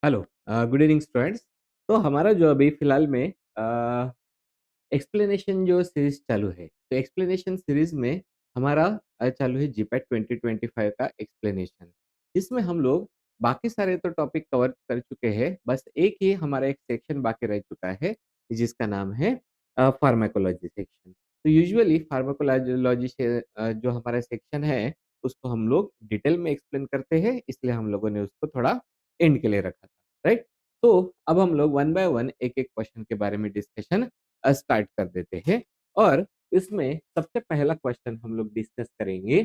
Hello good evening students. तो हमारा जो अभी फ़िलहाल में एक्सप्लेनेशन जो सीरीज़ चालू है, तो एक्सप्लेनेशन सीरीज़ में हमारा चालू है जीपैट 2025 का एक्सप्लेनेशन। इसमें हम लोग बाकी सारे तो टॉपिक कवर कर चुके हैं, बस एक ही हमारा एक सेक्शन बाकी रह चुका है, जिसका नाम है फार्माकोलॉजी सेक्शन। तो यूजुअली फार्माकोलॉजी से जो हमारा सेक्शन है, उसको हम लोग डिटेल में एक्सप्लेन करते हैं, इसलिए हम लोगों ने उसको थोड़ा एंड के लिए रखा था, राइट? तो अब हम लोग वन बाय वन एक-एक क्वेश्चन के बारे में डिस्कशन स्टार्ट कर देते हैं और इसमें सबसे पहला क्वेश्चन हम लोग डिस्कस करेंगे।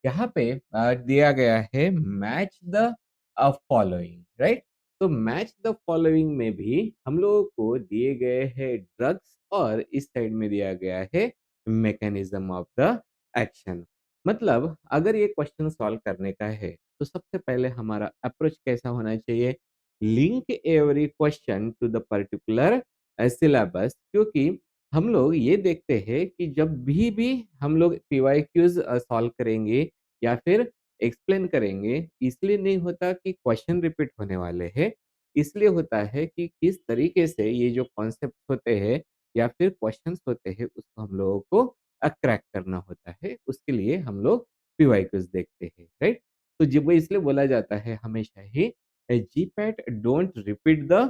यहाँ पे दिया गया है मैच द फॉलोइंग, राइट? तो मैच द फॉलोइंग में भी हम लोगों को दिए गए हैं ड्रग्स और इस साइड में दिया गया है मैकेनिज्म ऑफ द एक्शन। मतलब अगर ये क्वेश्चन सॉल्व करने का है, तो सबसे पहले हमारा अप्रोच कैसा होना चाहिए? Link every question to the particular syllabus, क्योंकि हम लोग ये देखते हैं कि जब भी हम लोग पीवाईक्यूज सॉल्व करेंगे या फिर एक्सप्लेन करेंगे, इसलिए नहीं होता कि क्वेश्चन रिपीट होने वाले हैं। इसलिए होता है कि किस तरीके से ये जो कॉन्सेप्ट होते हैं या फिर क्वेश्चंस होते हैं, उसको हम लोगों को क्रैक करना होता है। उसके लिए हम लोग पीवाईक्यूज देखते हैं, राइट? तो जब वो इसलिए बोला जाता है हमेशा ही GPAT don't repeat the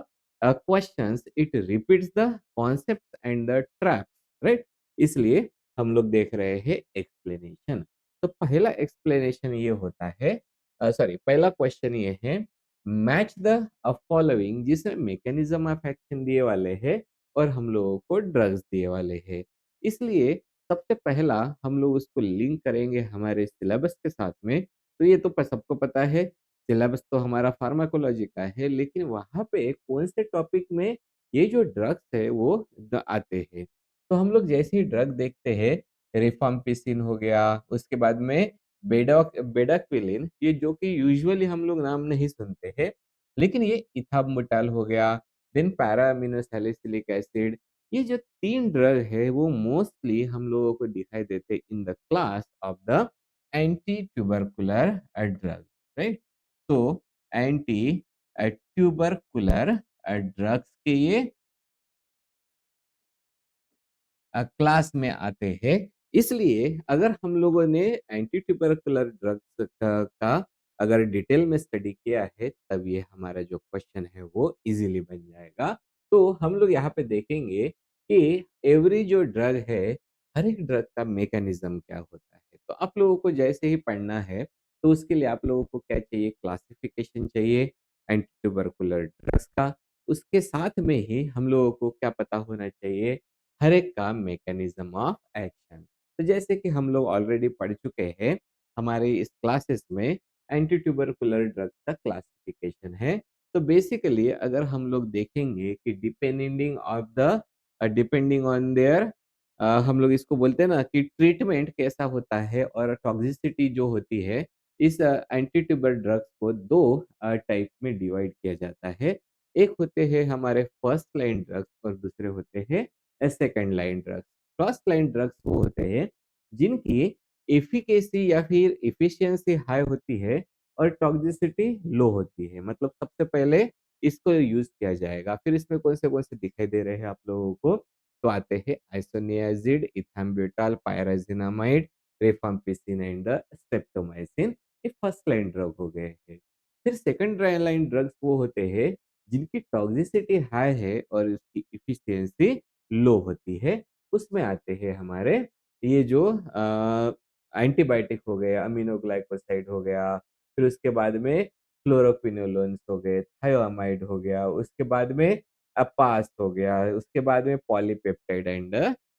questions, it repeats the concepts and the traps, right? इसलिए हम लोग देख रहे हैं एक्सप्लेनेशन। तो पहला एक्सप्लेनेशन ये होता है, सॉरी, पहला क्वेश्चन ये है, मैच द फॉलोइंग, जिसमें मैकेनिज्म ऑफ एक्शन दिए वाले हैं और हम लोगों को ड्रग्स दिए वाले हैं। इसलिए सबसे पहला हम लोग उसको लिंक करेंगे हमारे सिलेबस के साथ में। तो ये तो सबको पता है, सिलेबस तो हमारा फार्माकोलॉजी का है, लेकिन वहाँ पे कौन से टॉपिक में ये जो ड्रग्स है वो आते हैं। तो हम लोग जैसे ही ड्रग देखते हैं, रिफाम्पिसिन हो गया, उसके बाद में बेडाक्विलिन, ये जो कि यूजुअली हम लोग नाम नहीं सुनते हैं, लेकिन ये इथाम्बुटाल हो गया, then para amino salicylic acid. ये जो तीन ड्रग है वो मोस्टली हम लोगों को दिखाई देते in the class of the anti tubercular drug, right? तो एंटी ट्यूबरकुलर ड्रग्स के ये क्लास में आते हैं। इसलिए अगर हम लोगों ने एंटी ट्यूबरकुलर ड्रग्स का अगर डिटेल में स्टडी किया है, तब ये हमारा जो क्वेश्चन है वो इजीली बन जाएगा। तो हम लोग यहाँ पे देखेंगे कि एवरी जो ड्रग है, हर एक ड्रग का मैकेनिज्म क्या होता है। तो आप लोगों को जैसे ही पढ़ना है, तो उसके लिए आप लोगों को क्या चाहिए? क्लासिफिकेशन चाहिए एंटी ट्यूबरकुलर ड्रग्स का। उसके साथ में ही हम लोगों को क्या पता होना चाहिए? हर एक का मैकेनिज्म ऑफ एक्शन। तो जैसे कि हम लोग ऑलरेडी पढ़ चुके हैं, हमारे इस क्लासेस में एंटी ट्यूबरकुलर ड्रग्स का क्लासिफिकेशन है। तो बेसिकली अगर हम लोग देखेंगे कि डिपेंडिंग ऑन देयर, हम लोग इसको बोलते हैं ना कि ट्रीटमेंट कैसा होता है और टॉक्सिसिटी जो होती है, इस एंटी ट्यूबर ड्रग्स को 2 टाइप में डिवाइड किया जाता है। एक होते हैं हमारे फर्स्ट लाइन ड्रग्स और दूसरे होते हैं second line drugs. First line drugs वो होते हैं जिनकी एफिकेसी या फिर एफिशिएंसी हाई होती है और टॉक्सिसिटी लो होती है। मतलब सबसे पहले इसको यूज़ किया जाएगा। फिर इसमें कौन से दिखाई दे रहे हैं आप लोगों को? तो आते हैं आइसोनियाज़िड, इथाम्ब्यूटाल, पायराज़िनामाइड, रिफाम्पिसिन एंड स्ट्रेप्टोमाइसिन। ये फर्स्ट लाइन ड्रग हो गए हैं। फिर सेकंड लाइन ड्रग्स वो होते हैं जिनकी टॉक्सिसिटी हाई है और उसकी एफिशिएंसी लो होती है। उसमें आते हैं हमारे ये जो एंटीबायोटिक हो गया, अमीनोग्लाइकोसाइड हो गया, फिर उसके बाद में फ्लोरोक्विनोलोन्स हो गए, थायोअमाइड हो गया, उसके बाद में पास हो गया, उसके बाद में पॉलीपेप्टाइड एंड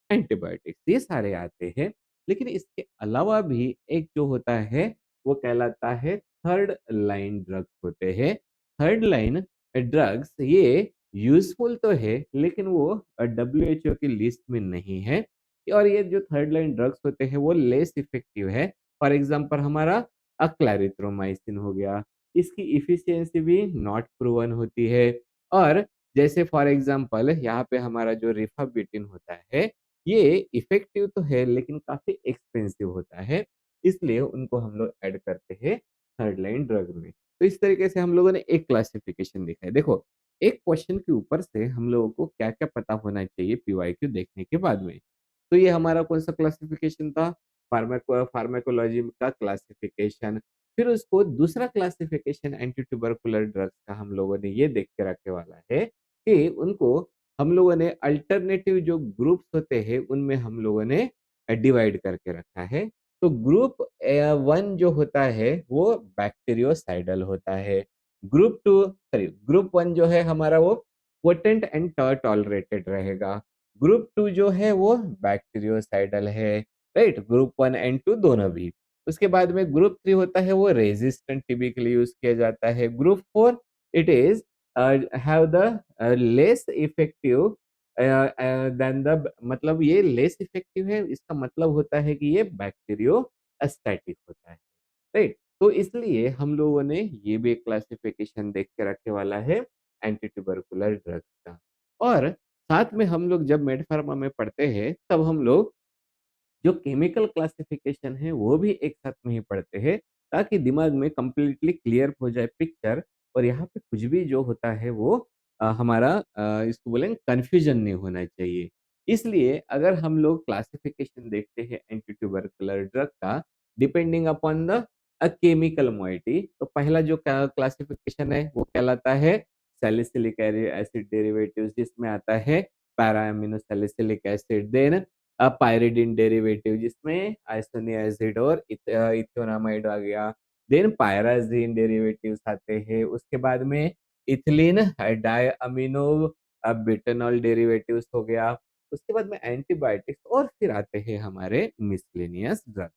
एंटीबायोटिक्स, ये सारे आते हैं। लेकिन इसके अलावा भी एक जो होता है, वो कहलाता है थर्ड लाइन ड्रग्स होते हैं। थर्ड लाइन ड्रग्स ये यूज़फुल तो है, लेकिन वो डब्ल्यूएचओ की लिस्ट में नहीं है और ये जो थर्ड लाइन ड्रग्स होते हैं, वो लेस इफ़ेक्टिव है। फॉर एग्ज़ाम्पल हमारा क्लैरिथ्रोमाइसिन हो गया, इसकी एफिशिएंसी भी नॉट प्रूवन होती है और जैसे फॉर एग्ज़ाम्पल यहाँ पे हमारा जो रिफाम्पिसिन होता है, ये इफ़ेक्टिव तो है, लेकिन काफ़ी एक्सपेंसिव होता है, इसलिए उनको हम लोग ऐड करते हैं थर्ड लाइन ड्रग में। तो इस तरीके से हम लोगों ने एक क्लासिफिकेशन देखा है। देखो, एक क्वेश्चन के ऊपर से हम लोगों को क्या-क्या पता होना चाहिए पीवाईक्यू देखने के बाद में। तो ये हमारा कौन-सा क्लासिफिकेशन था? फार्माकोलॉजी का क्लासिफिकेशन। फिर उसको दूसरा क्लासिफिकेशन एंटी ट्यूबरकुलर ड्रग्स का हम लोगों ने ये देख के रखे वाला है कि उनको हम लोगों ने अल्टरनेटिव जो ग्रुप्स होते हैं, उनमें हम लोगों ने डिवाइड करके रखा है। तो ग्रुप 1 जो होता है, वो बैक्टीरियोसाइडल होता है। ग्रुप 1 जो है हमारा वो पोटेंट एंड टॉलरेटेड रहेगा। ग्रुप 2 जो है वो बैक्टीरियोसाइडल है, राइट? ग्रुप 1 एंड 2 दोनों भी। उसके बाद में ग्रुप 3 होता है वो रेजिस्टेंट टिपिकली यूज़ किया जाता है। Group 4 it is have the less effective than the मतलब ये लेस इफेक्टिव है, इसका मतलब होता है कि ये बैक्टीरियोस्टैटिक होता है, राइट? तो इसलिए हम लोगों ने ये भी एक क्लासिफिकेशन देख के रखे वाला है एंटी ट्यूबरकुलर ड्रग्स का। और साथ में हम लोग जब मेड फार्मा में पढ़ते हैं, तब हम लोग जो केमिकल क्लासिफिकेशन है, वो भी एक साथ में ही पढ़ते हैं, ताकि दिमाग में कंप्लीटली क्लियर हो जाए पिक्चर और यहाँ पे कुछ भी जो होता है वो हमारा इसको बोलेंगे कन्फ्यूजन नहीं होना चाहिए। इसलिए अगर हम लोग क्लासिफिकेशन देखते हैं एंटी ट्यूबरकुलर ड्रग का depending upon the chemical moiety, तो पहला जो क्लासिफिकेशन है वो कहलाता है सैलिसिलिक एसिड डेरिवेटिव्स, जिसमें आता है para amino salicylic acid. Then pyridine derivative जिसमें आइसोनियाज़िड और इथेनोमाइड आ गया। देन पायराज़ीन डेरिवेटिव्स आते हैं। उसके बाद में इथिलीन डायअमीनो ब्यूटेनॉल डेरिवेटिव्स हो गया। उसके बाद में एंटीबायोटिक्स और फिर आते हैं हमारे मिसलेनियस ड्रग्स।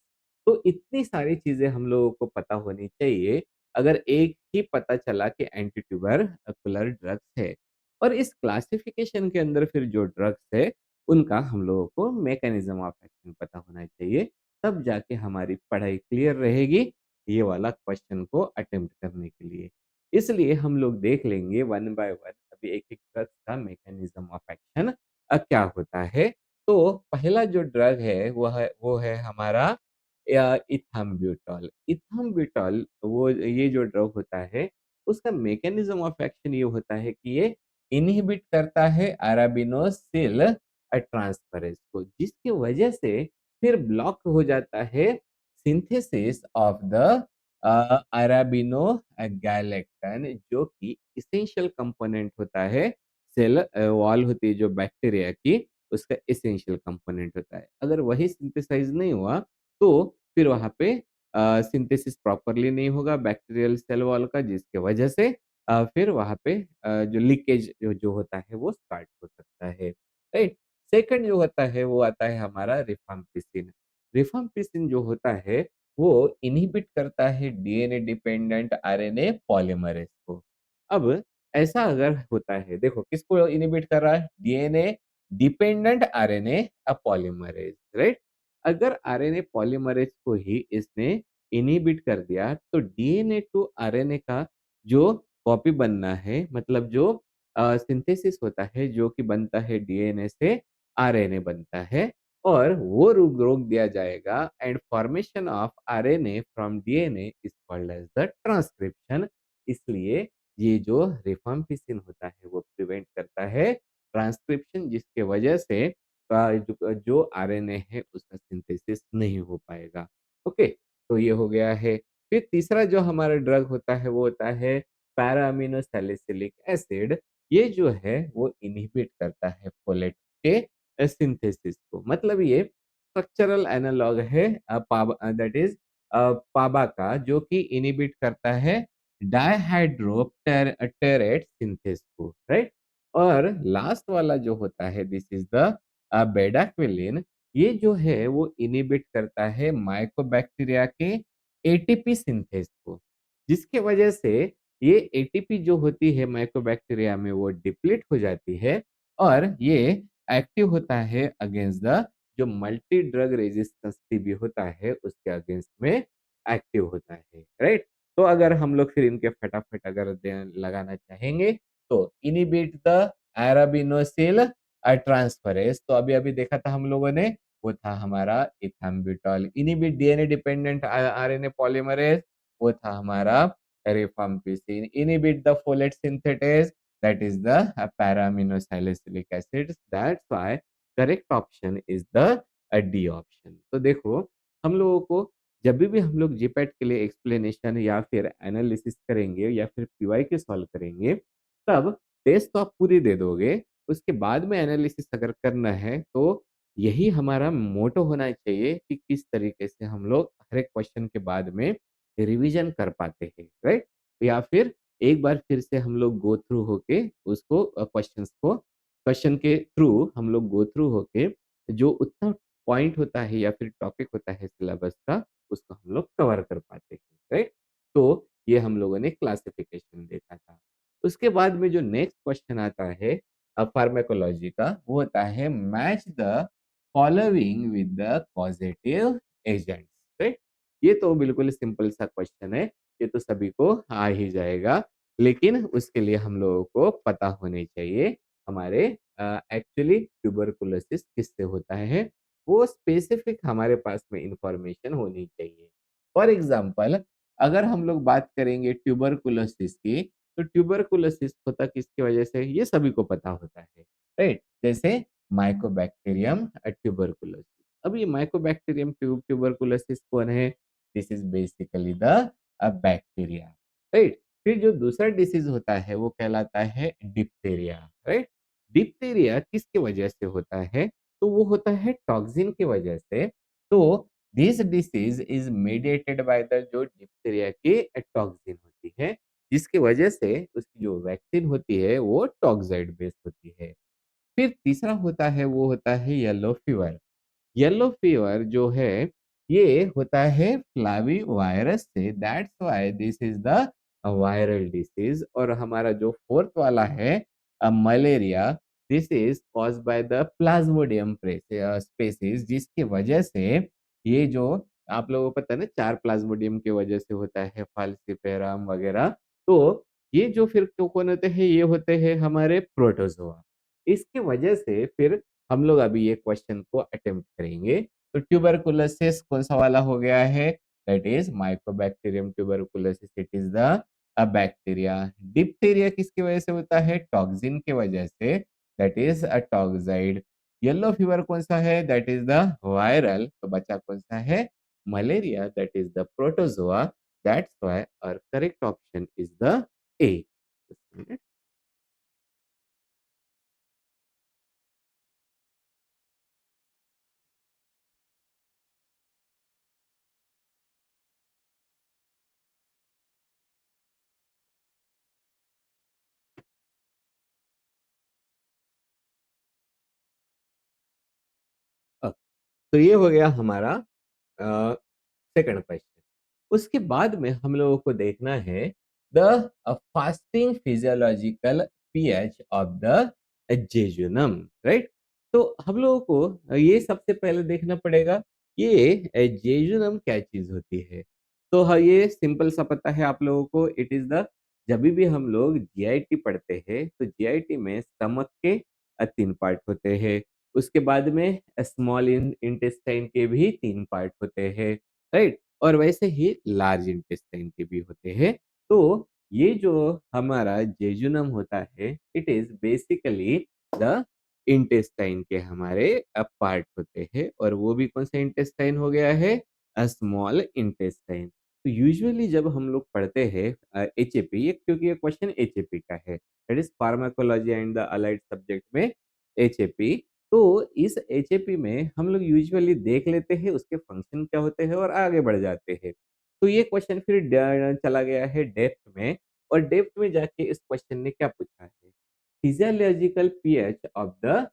तो इतनी सारी चीज़ें हम लोगों को पता होनी चाहिए, अगर एक ही पता चला कि एंटी ट्यूबरकुलर ड्रग्स है। और इस क्लासिफिकेशन के अंदर फिर जो ड्रग्स है उनका हम लोगों को मैकेनिज़्म ऑफ एक्शन पता होना चाहिए, तब जाके हमारी पढ़ाई क्लियर रहेगी, ये वाला क्वेश्चन को अटेम्प्ट करने के लिए। इसलिए हम लोग देख लेंगे वन बाय वन अभी एक-एक ड्रग्स का मैकेनिज़्म ऑफ एक्शन क्या होता है। तो पहला जो ड्रग है वो है हमारा इथाम्ब्यूटॉल। इथाम्ब्यूटॉल वो ये जो ड्रग होता है, उसका मैकेनिज़्म ऑफ एक्शन ये होता है कि ये इन्हिबिट करता है अराबिनोसिल ट्रांसफरेज़ को, जिसकी वजह से फिर ब्लॉक हो जाता है सिंथेसिस ऑफ द अराबिनो गैलेक्टन, जो कि एसेंशियल कंपोनेंट होता है वॉल होती है जो बैक्टीरिया की, उसका एसेंशियल कंपोनेंट होता है। अगर वही सिंथेसाइज़ नहीं हुआ, तो फिर वहाँ पे सिंथेसिस प्रॉपरली नहीं होगा बैक्टीरियल सेल वॉल का, जिसकी वजह से फिर वहाँ पे जो लीकेज जो होता है वो स्टार्ट हो सकता है, राइट? सेकंड जो होता है वो आता है हमारा रिफाम्पिसिन। रिफाम्पिसिन जो होता है वो इन्हिबिट करता है डीएनए डिपेंडेंट आरएनए पॉलीमरेज़ को। अब ऐसा अगर होता है, देखो किसको इन्हिबिट कर रहा है? DNA dependent RNA polymerase, right? अगर आरएनए पॉलीमरेज़ को ही इसने इन्हिबिट कर दिया, तो डीएनए टू आरएनए का जो कॉपी बनना है, मतलब जो सिंथेसिस होता है, जो कि बनता है डीएनए से आरएनए बनता है, और वो रोक रोक दिया जाएगा and formation of RNA from DNA is called as the transcription. इसलिए ये जो रिफाम्पिसिन होता है वो प्रिवेंट करता है ट्रांसक्रिप्शन, जिसके वजह से जो आरएनए है उसका सिंथेसिस नहीं हो पाएगा। ओके, तो ये हो गया है। फिर तीसरा जो हमारा ड्रग होता है वो होता है पैरा अमीनो सैलिसिलिक एसिड। ये जो है वो इन्हिबिट करता है फोलेट के सिंथेसिस को। मतलब ये स्ट्रक्चरल एनालॉग है दैट इज़ पाबा का, जो कि इन्हिबिट करता है टेरेट सिंथेस को, राइट? और लास्ट वाला जो होता है दिस इज़ द बेडाक्विलिन। ये जो है वो इन्हिबिट करता है माइकोबैक्टीरिया के एटीपी सिंथेस को, जिसके वजह से ये एटीपी जो होती है माइकोबैक्टीरिया में वो डिप्लीट हो जाती है, और ये एक्टिव होता है अगेंस्ट द जो मल्टी ड्रग रेजिस्टेंस टीबी होता है उसके अगेंस्ट में एक्टिव होता है, राइट? तो अगर हम लोग फिर इनके फटाफट अगर लगाना चाहेंगे, तो इनिबिट द अराबिनोसिल ट्रांसफरेज, तो अभी अभी देखा था हम लोगों ने, वो था हमारा ethambutol. Inhibit DNA dependent RNA polymerase, वो था हमारा rifampicin inhibit the folate synthetase, that is the para-aminosalicylic acids. That's why correct option is the D option. तो देखो हम लोगों को जब भी हम लोग जीपैट के लिए एक्सप्लेनेशन या फिर एनालिसिस करेंगे या फिर पीवाईक्यू सॉल्व करेंगे, तब टेस्ट तो आप पूरी दे दोगे, उसके बाद में एनालिसिस अगर करना है तो यही हमारा मोटो होना चाहिए कि किस तरीके से हम लोग हर एक क्वेश्चन के बाद में रिवीजन कर पाते हैं, राइट? या फिर एक बार फिर से हम लोग गो थ्रू होके उसको क्वेश्चंस को क्वेश्चन के थ्रू हम लोग गो थ्रू होके जो उतना पॉइंट होता है या फिर टॉपिक होता है सिलेबस का, उसको हम लोग कवर कर पाते हैं, राइट? तो ये हम लोगों ने क्लासिफिकेशन देखा था। उसके बाद में जो नेक्स्ट क्वेश्चन आता है फार्माकोलॉजी का, वो होता है match the following with the causative agents, right? ये तो बिल्कुल सिंपल सा क्वेश्चन है, ये तो सभी को आ ही जाएगा, लेकिन उसके लिए हम लोगों को पता होने चाहिए हमारे एक्चुअली ट्यूबरकुलोसिस किससे होता है, वो स्पेसिफिक हमारे पास में इंफॉर्मेशन होनी चाहिए। फॉर एग्जांपल अगर हम लोग बात करेंगे ट्यूबरकुलोसिस की, तो ट्यूबरकुलोसिस होता किसकी वजह से, ये सभी को पता होता है, राइट? जैसे माइकोबैक्टीरियम ट्यूबरकुलोसिस। अब ये माइकोबैक्टीरियम ट्यूबरकुलोसिस कौन है? This is basically the bacteria, right? फिर जो दूसरा डिसीज होता है वो कहलाता है डिप्थेरिया, राइट? डिप्थेरिया किसकी वजह से होता है? तो वो होता है टॉक्सिन की वजह से। तो this disease is mediated by the जो डिप्थेरिया की टॉक्सिन होती है, जिसकी वजह से उसकी जो वैक्सीन होती है वो टॉक्साइड बेस्ड होती है। फिर तीसरा होता है वो होता है येलो फीवर। येलो फीवर जो है ये होता है फ्लावी वायरस से, that's why this is the viral disease. और हमारा जो फोर्थ वाला है malaria, this is caused by the Plasmodium species, जिसकी वजह से ये जो आप लोगों को पता है ना, चार प्लाज्मोडियम की वजह से होता है फाल्सिपेरम वगैरह। तो ये जो फिर तो कौन होते हैं, ये होते हैं हमारे प्रोटोजोआ। इसकी वजह से फिर हम लोग अभी ये क्वेश्चन को अटेम्प्ट करेंगे। तो ट्यूबरकुलोसिस कौन सा वाला हो गया है? That is mycobacterium tuberculosis, it is the bacteria. Diphtheria किसकी वजह से होता है? टॉक्सिन की वजह से, that is a toxoid. Yellow fever कौन सा है? That is the viral. तो बचा कौन सा है? Malaria, that is the protozoa. That's why our correct option is the A. तो ये हो गया हमारा अ, सेकंड क्वेश्चन। उसके बाद में हम लोगों को देखना है the fasting physiological pH of the jejunum, right? तो हम लोगों को ये सबसे पहले देखना पड़ेगा ये जेजुनम क्या चीज होती है। तो हाँ, ये सिंपल सा पता है आप लोगों को, इट इज द जब भी हम लोग जीआईटी पढ़ते हैं तो जीआईटी में स्टमक के तीन पार्ट होते हैं। उसके बाद में स्मॉल इंटेस्टाइन के भी तीन पार्ट होते हैं, राइट? और वैसे ही लार्ज इंटेस्टाइन के भी होते हैं। तो ये जो हमारा जेजुनम होता है, it is basically the intestine के हमारे पार्ट होते हैं। और वो भी कौन सा इंटेस्टाइन हो गया है? Small intestine. तो यूजुअली जब हम लोग पढ़ते हैं एचएपी, ये क्योंकि ये क्वेश्चन एचएपी का है, that is pharmacology and the allied subject में एचएपी। तो इस एचएपी में हम लोग यूजुअली देख लेते हैं उसके फंक्शन क्या होते हैं और आगे बढ़ जाते हैं। तो ये क्वेश्चन फिर चला गया है डेप्थ में। और डेप्थ में जाके इस क्वेश्चन ने क्या पूछा है? Physiological pH of the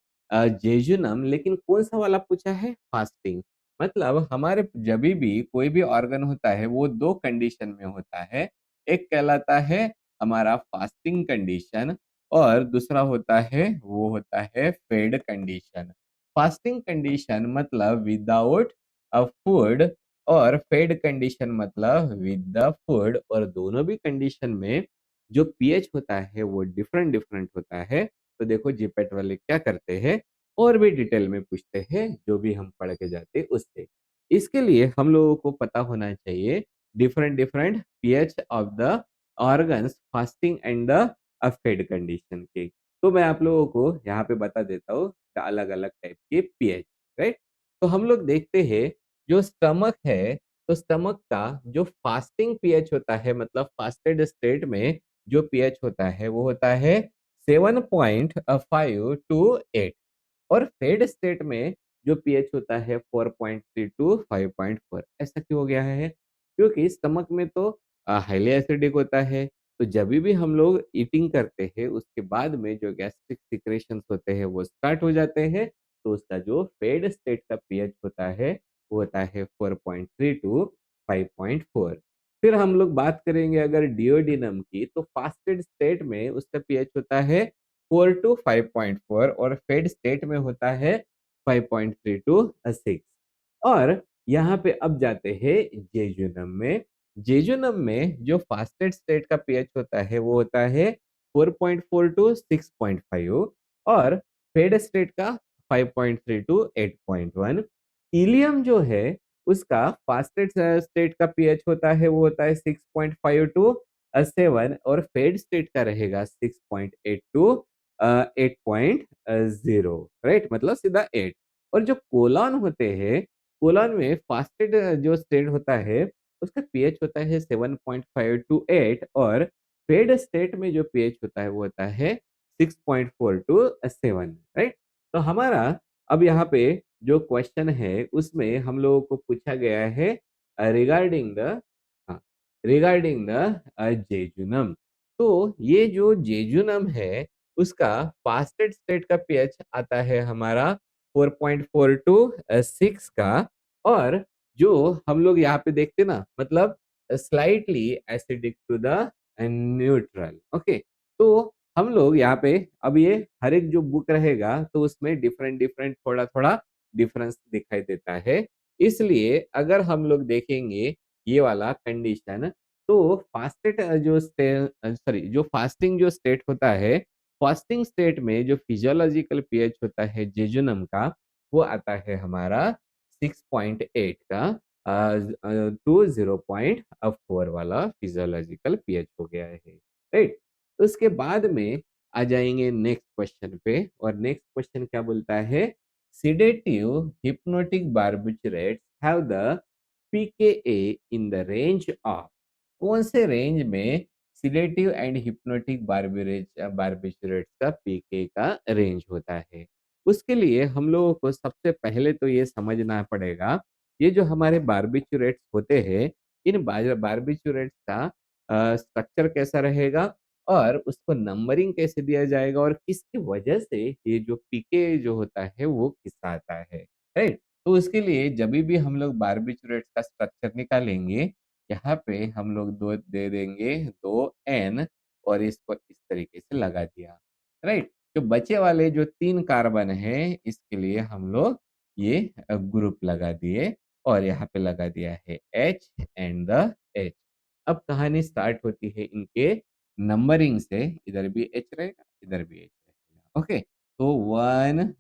jejunum, लेकिन कौन सा वाला पूछा है? फास्टिंग। मतलब हमारे जभी भी कोई भी ऑर्गन होता है वो दो कंडीशन में होता है। एक कहलाता है हमारा फास्टिंग कंडीशन, और दूसरा होता है वो होता है फेड कंडीशन। फास्टिंग कंडीशन मतलब विदाउट अ फूड, और फेड कंडीशन मतलब विद द फूड। और दोनों भी कंडीशन में जो पीएच होता है वो डिफरेंट डिफरेंट होता है। तो देखो जीपेट वाले क्या करते हैं, और भी डिटेल में पूछते हैं जो भी हम पढ़ के जाते उससे। इसके लिए हम लोगों को पता होना चाहिए different different pH of the organs fasting and the fed condition के। तो मैं आप लोगों को यहाँ पे बता देता हूँ अलग-अलग टाइप के पीएच, राइट? तो हम लोग देखते हैं जो स्टमक है, तो स्टमक का जो फास्टिंग पीएच होता है मतलब फास्टेड स्टेट में जो पीएच होता है वो होता है 7.5 टू 8 और फेड स्टेट में जो पीएच होता है 4.3 टू 5.4 ऐसा क्यों हो गया है? क्योंकि स्टमक में तो हाईली एसिडिक होता है, तो जभी भी हम लोग ईटिंग करते हैं उसके बाद में जो गैस्ट्रिक सिक्रेशंस होते हैं वो स्टार्ट हो जाते हैं, तो उसका जो फेड स्टेट का पीएच होता है वो होता है 4.3 टू 5.4। फिर हम लोग बात करेंगे अगर डिओडिनम की तो फास्टेड स्टेट में उसका पीएच होता है 4 टू 5.4 और फेड स्टेट में होता है 5.3 टू 6 और यहाँ पे अब जाते हैं जेजुनम में। जेजुनम में जो फास्टेड स्टेट का पीएच होता है वो होता है 4.4 टू 6.5 और फेड स्टेट का 5.3 टू 8.1। इलियम जो है उसका फास्टेड स्टेट का पीएच होता है वो होता है 6.5 टू 7 और फेड स्टेट का रहेगा 6.8 टू 8.0 राइट मतलब सीधा 8 और जो कोलॉन होते हैं कोलॉन में फास्टेड जो स्टेट होता है उसका पीएच होता है 7.5 टू 8 और फेड स्टेट में जो पीएच होता है वो होता है 6.4 टू 7 राइट। तो हमारा अब यहाँ पे जो क्वेश्चन है उसमें हम लोगों को पूछा गया है regarding the regarding the jejunum. तो ये जो जेजुनम है उसका फास्टेड स्टेट का पीएच आता है हमारा 4.4 टू 6 का और जो हम लोग यहाँ पे देखते ना मतलब slightly acidic to the neutral okay. तो हम लोग यहाँ पे अब ये हर एक जो बुक रहेगा तो उसमें डिफरेंट डिफरेंट थोड़ा थोड़ा डिफरेंस दिखाई देता है। इसलिए अगर हम लोग देखेंगे ये वाला कंडीशन तो फास्टेड जो सॉरी जो फास्टिंग जो स्टेट होता है फास्टिंग स्टेट में जो फिजियोलॉजिकल पीएच होता है जेजुनम का वो आता है हमारा 6.8 का टू 0.4 वाला फिजियोलॉजिकल पीएच हो गया है राइट। उसके बाद में आ जाएंगे नेक्स्ट क्वेश्चन पे और नेक्स्ट क्वेश्चन क्या बोलता है sedative hypnotic barbiturates have the pKa in the range of कौन से रेंज में सिडेटिव एंड हिप्नोटिक बार्बिचुरेट्स का पीके का रेंज होता है। उसके लिए हम लोगों को सबसे पहले तो ये समझना पड़ेगा ये जो हमारे बार्बिचुरेट्स होते हैं इन बार्बिचुरेट्स का स्ट्रक्चर कैसा रहेगा और उसको नंबरिंग कैसे दिया जाएगा और किसकी वजह से ये जो पीके जो होता है वो किसका आता है राइट। तो उसके लिए जब भी हम लोग बार्बिचुरेट्स का स्ट्रक्चर निकालेंगे यहाँ पे हम लोग 2 दे देंगे 2 एन और इसको इस तरीके से लगा दिया, राइट? जो बचे वाले जो 3 कार्बन हैं, इसके लिए हम लोग ये ग्रुप लगा दिए और यहाँ पे लगा दिया है एच एंड द एच। अब कहानी स्टार्ट होती है इनके नंबरिंग से, इधर भी एच रहेगा, इधर भी एच रहेगा, ओके? तो 1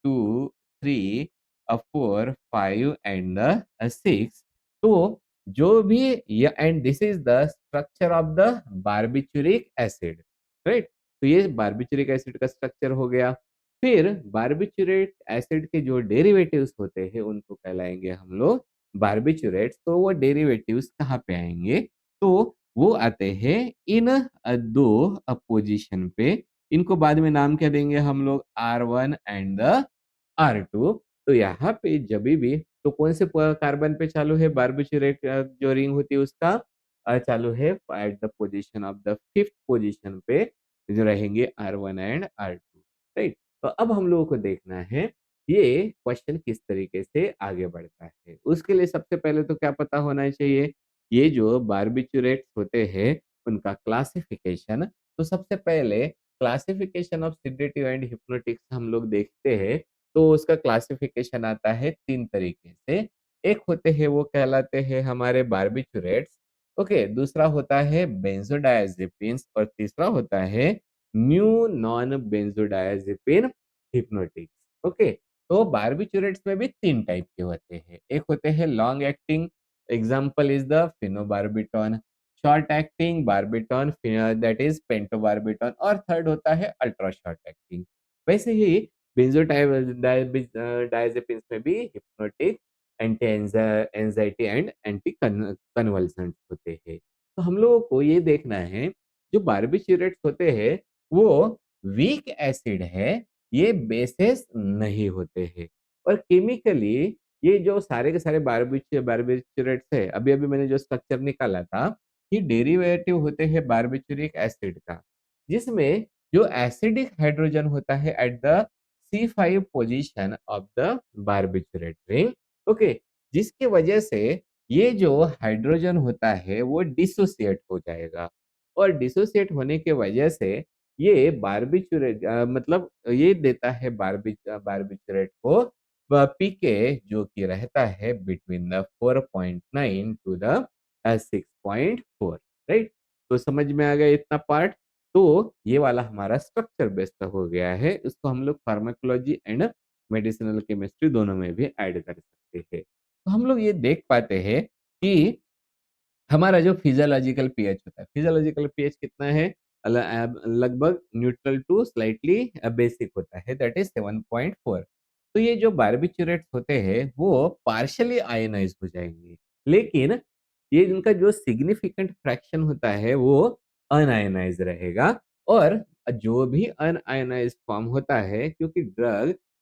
2 3 4 5 एंड 6 तो जो भी ये and this is the structure of the barbituric acid right. तो ये बार्बिचुरिक एसिड का स्ट्रक्चर हो गया। फिर बार्बिचुरेट एसिड के जो डेरिवेटिव्स होते हैं उनको कहलाएंगे हम लोग बार्बिचुरेट्स। तो वो डेरिवेटिव्स कहाँ पे आएंगे तो वो आते हैं इन दो पोजीशन पे। इनको बाद में नाम क्या देंगे हम लोग R1 एंड द R2। तो यहाँ पे जभी भी तो कौन से कार्बन पे चालू है बार्बिचुरेट जो रिंग होती है उसका चालू है at the position of the fifth position पे जो रहेंगे R1 एंड R2 राइट। तो अब हम लोगों को देखना है ये क्वेश्चन किस तरीके से आगे बढ़ता है। उसके लिए सबसे पहले तो क्या पता होना चाहिए ये जो बार्बिचुरेट्स होते हैं उनका क्लासिफिकेशन। तो सबसे पहले classification of sedative and hypnotics हम लोग देखते हैं तो उसका क्लासिफिकेशन आता है 3 तरीके से। एक होते हैं वो कहलाते हैं हमारे बार्बिचुरेट्स, ओके, दूसरा होता है बेंजोडायज़ेपिन्स और तीसरा होता है न्यू नॉन बेंजोडायज़ेपिन हिप्नोटिक्स, ओके। तो बार्बिचुरेट्स में भी 3 टाइप के होते हैं। एक होते हैं long acting, example is the phenobarbitone, short acting barbitone that is pentobarbitone और थर्ड होता है अल्ट्रा शॉर्ट एक्टिंग। वैसे ही डायज़ेपिन्स में भी hypnotic, anti anxiety and anti convulsants होते हैं। तो हम लोगों को ये देखना है, जो बार्बिट्यूरेट्स होते हैं, वो वीक एसिड है, ये बेसेस नहीं होते हैं। और केमिकली ये जो सारे के सारे बार्बिट्यूरेट्स है, अभी-अभी मैंने जो स्ट्रक्चर निकाला था, ये डेरिवेटिव होते हैं बार्बिट्यूरिक एसिड का, जिसमें जो एसिडिक हाइड्रोजन होता है at the C5 position of the barbiturate ring, okay, जिसकी वजह से ये जो हाइड्रोजन होता है वो डिसोसिएट हो जाएगा और डिसोसिएट होने के वजह से ये बार्बिट्यूरेट मतलब ये देता है बार्बिट्यूरेट को पीके जो कि रहता है between the 4.9 to the 6.4, right. तो समझ में आ गया इतना पार्ट। तो ये वाला हमारा स्ट्रक्चर बेस्ड हो गया है, इसको हम लोग फार्माकोलॉजी एंड मेडिसिनल केमिस्ट्री दोनों में भी ऐड कर सकते हैं। तो हम लोग ये देख पाते हैं कि हमारा जो फिजियोलॉजिकल पीएच होता है, फिजियोलॉजिकल पीएच कितना है? लगभग न्यूट्रल टू स्लाइटली बेसिक होता है, दैट इज़ 7.4। तो ये जो बार्बिट्यूरेट्स होते हैं, वो पार्शियली आयनाइज़ हो जाएँगे, लेकिन ये इनका जो सिग्निफिकेंट फ्रैक्शन होता है, वो अनआयनाइज़ रहेगा और जो भी अनआयनाइज़्ड फॉर्म होता है, क्योंकि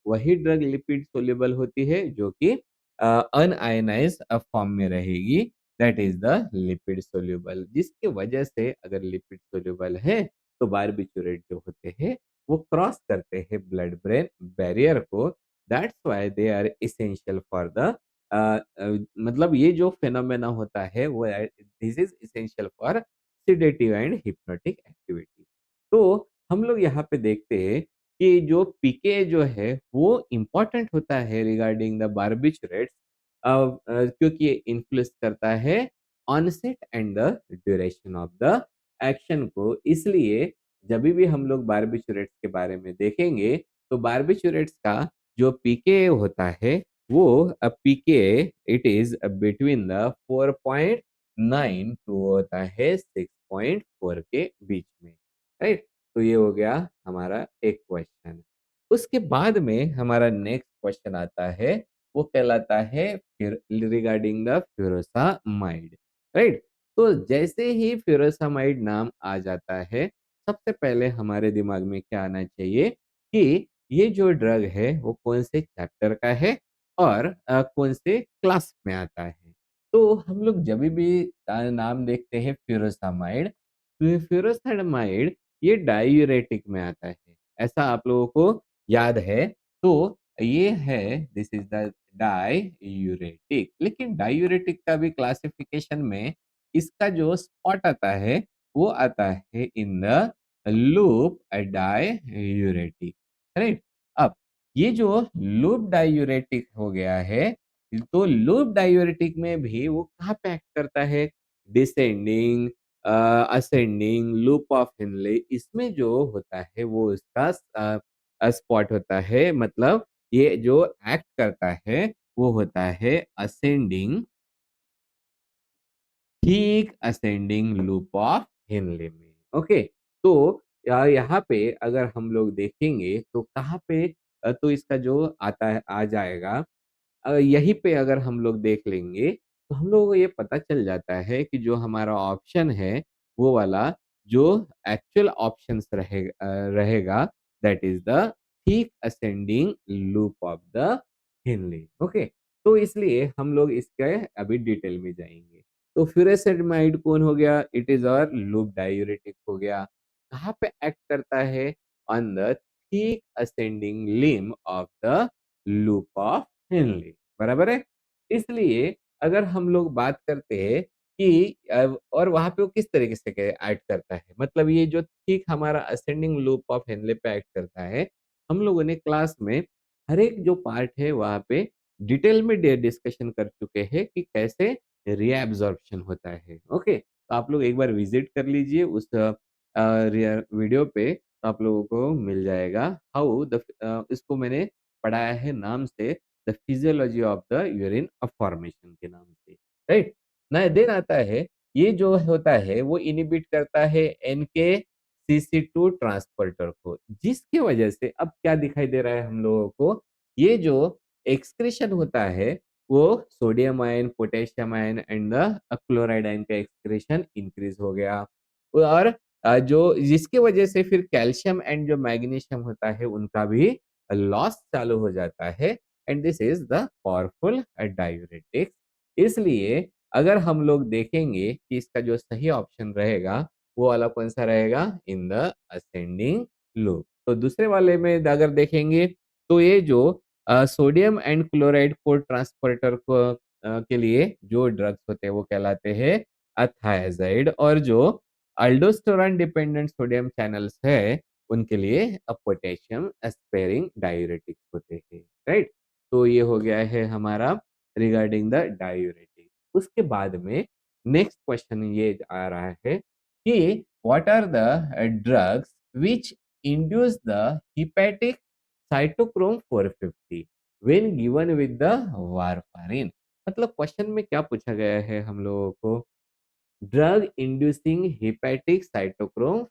वही ड्रग लिपिड सोल्यूबल होती है, जो कि अनआयनाइज़्ड फॉर्म में रहेगी, that is the lipid soluble, जिसकी वजह से अगर लिपिड सोल्यूबल है तो बारबिचूरेट जो होते हैं वो क्रॉस करते हैं ब्लड ब्रेन बैरियर को, that's why they are essential for the मतलब ये जो फेनोमेना होता है वो this is essential for sedative and hypnotic activity. तो हम लोग यहाँ पे देखते हैं कि जो पीके जो है वो इम्पोर्टेंट होता है रिगार्डिंग द बारबिचूरेट्स, क्योंकि ये इन्फ्लुएंस करता है onset and the duration of the action को। इसलिए जभी भी हम लोग बारबिचूरेट्स के बारे में देखेंगे, तो बारबिचूरेट्स का जो पीके होता है वो PK it is between the 4.9 to होता है 6.4 के बीच में, राइट। तो ये हो गया हमारा एक क्वेश्चन। उसके बाद में हमारा नेक्स्ट क्वेश्चन आता है, वो कहलाता है फिर रिगार्डिंग द फ्यूरोसामाइड, राइट। तो जैसे ही फ्यूरोसामाइड नाम आ जाता है, सबसे पहले हमारे दिमाग में क्या आना चाहिए कि ये जो ड्रग है वो कौन से चैप्टर का है और कौन से क्लास में आता है। तो हम लोग जब भी नाम देखते हैं फ्यूरोसामाइड, तो फ्यूरोसामाइड ये डायूरेटिक में आता है, ऐसा आप लोगों को याद है। तो ये है, दिस इज द डायूरेटिक। लेकिन डायूरेटिक का भी क्लासिफिकेशन में इसका जो स्पॉट आता है वो आता है in the loop diuretic, right. अब ये जो लूप डायूरेटिक हो गया है, तो लूप डायूरेटिक में भी वो कहाँ पे एक्ट करता है? Descending, ascending, loop of Henle, इसमें जो होता है वो इसका स्पॉट होता है, मतलब ये जो एक्ट करता है वो होता है असेंडिंग, ठीक असेंडिंग लूप ऑफ हेनले में। ओके, तो यहाँ पे अगर हम लोग देखेंगे तो कहाँ पे तो इसका जो आता है आ जाएगा, यहीं पे अगर हम लोग देख लेंगे तो हम लोगों को ये पता चल जाता है कि जो हमारा ऑप्शन है वो वाला जो एक्चुअल ऑप्शंस रहेगा, दैट इज द ठीक ascending loop of the Henle. Okay, तो इसलिए हम लोग इसके अभी डिटेल में जाएंगे। तो फ्यूरासेमाइड कौन हो गया? इट इज और लूप डायूरेटिक हो गया। कहाँ पे एक्ट करता है? ऑन द ठीक ascending limb of the loop of Henle, बराबर है। इसलिए अगर हम लोग बात करते हैं कि और वहाँ पे वो किस तरीके से एक्ट करता है, मतलब ये जो ठीक हमारा असेंडिंग लूप ऑफ हेनले पे एक्ट करता है, हम लोगों ने क्लास में हर एक जो पार्ट है वहाँ पे डिटेल में डिस्कशन कर चुके हैं कि कैसे रीअब्जॉर्प्शन होता है। ओके, तो आप लोग एक बार विजिट कर लीजिए उस वीडियो पे, तो आप लोगों को मिल जाएगा हाउ द इसको मैंने पढ़ाया है नाम से, the physiology of the urine formation के नाम से, राइट। ना देन आता है ये जो होता है वो इनिबिट करता है NK-CC2 ट्रांसपोर्टर को, जिसकी वजह से अब क्या दिखाई दे रहा है हम लोगों को, ये जो एक्सक्रीशन होता है वो sodium ion, potassium ion and the chloride ion का एक्सक्रीशन इंक्रीज हो गया। और जो जिसकी वजह से फिर कैल्शियम एंड जो मैग्नीशियम होता है उनका भी लॉस चालू हो जाता है and this is the powerful diuretics. इसलिए अगर हम लोग देखेंगे कि इसका जो सही ऑप्शन रहेगा, वो वाला कौन-सा रहेगा? In the ascending loop. तो दूसरे वाले में अगर देखेंगे, तो ये जो सोडियम एंड क्लोराइड को ट्रांसपोर्टर को के लिए जो ड्रग्स होते हैं, वो कहलाते हैं थायाज़ाइड और जो अल्डोस्टेरोन डिपेंडेंट सोडियम चैनल्स है, उनके लिए पोटेशियम स्पेयरिंग डायूरेटिक्स होते हैं, राइट? तो ये हो गया है हमारा रिगार्डिंग द डायूरेटिक। उसके बाद में नेक्स्ट क्वेश्चन ये आ रहा है कि what are the drugs which induce the hepatic cytochrome 450 when given with the warfarin. मतलब क्वेश्चन में क्या पूछा गया है हम लोगों को, drug inducing hepatic cytochrome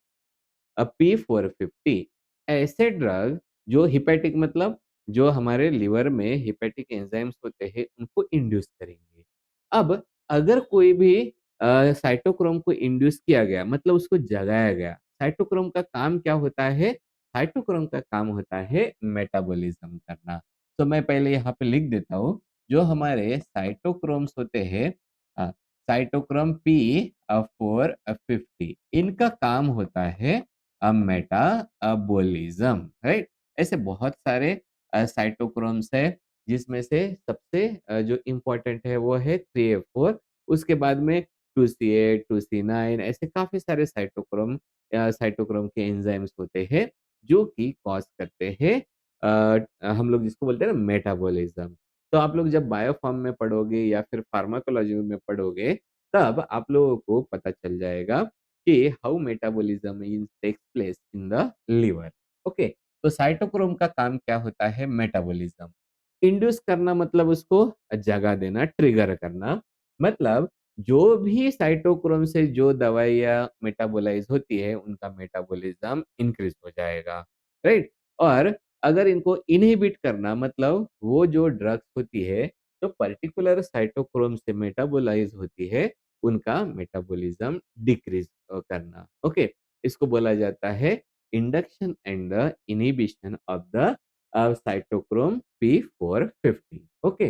P450 ऐसे ड्रग जो हेपेटिक मतलब जो हमारे लिवर में हेपेटिक एंजाइम्स होते हैं उनको इंड्यूस करेंगे। अब अगर कोई भी साइटोक्रोम को इंड्यूस किया गया मतलब उसको जगाया गया। साइटोक्रोम का काम क्या होता है? साइटोक्रोम का काम होता है मेटाबॉलिज्म करना। तो मैं पहले यहाँ पे लिख देता हूँ, जो हमारे साइटोक्रोम्स होते हैं अ, साइटोक्रोम P450 इनका काम होता है मेटाबॉलिज्म, राइट? ऐसे बहुत सारे साइटोक्रोम्स है, जिसमें से सबसे जो इम्पोर्टेंट है वो है 3A4। उसके बाद में 2C8, 2C9 ऐसे काफ़ी सारे साइटोक्रोम के एंजाइम्स होते हैं, जो कि कॉज़ करते हैं हम लोग जिसको बोलते हैं ना मेटाबॉलिज्म। तो आप लोग जब बायोफार्म में पढ़ोगे या फिर फार्माकोलॉजी में पढ़ोगे, तब आप लोगों को पता चल जाएगा कि how metabolism in takes place in the liver. Okay, तो साइटोक्रोम का काम क्या होता है? मेटाबॉलिज्म। इंड्यूस करना मतलब उसको जगा देना, ट्रिगर करना। मतलब जो भी साइटोक्रोम से जो दवाइयाँ मेटाबोलाइज़ होती है, उनका मेटाबॉलिज्म इंक्रीज़ हो जाएगा, राइट? और अगर इनको इन्हिबिट करना मतलब वो जो ड्रग्स होती है, जो पर्टिकुलर साइटोक्रोम से मेटाबोलाइज़ होती है, उनका मेटाबॉलिज्म डिक्रीज़ करना। ओके, इसको बोला जाता है induction and the inhibition of the cytochrome P450। Okay,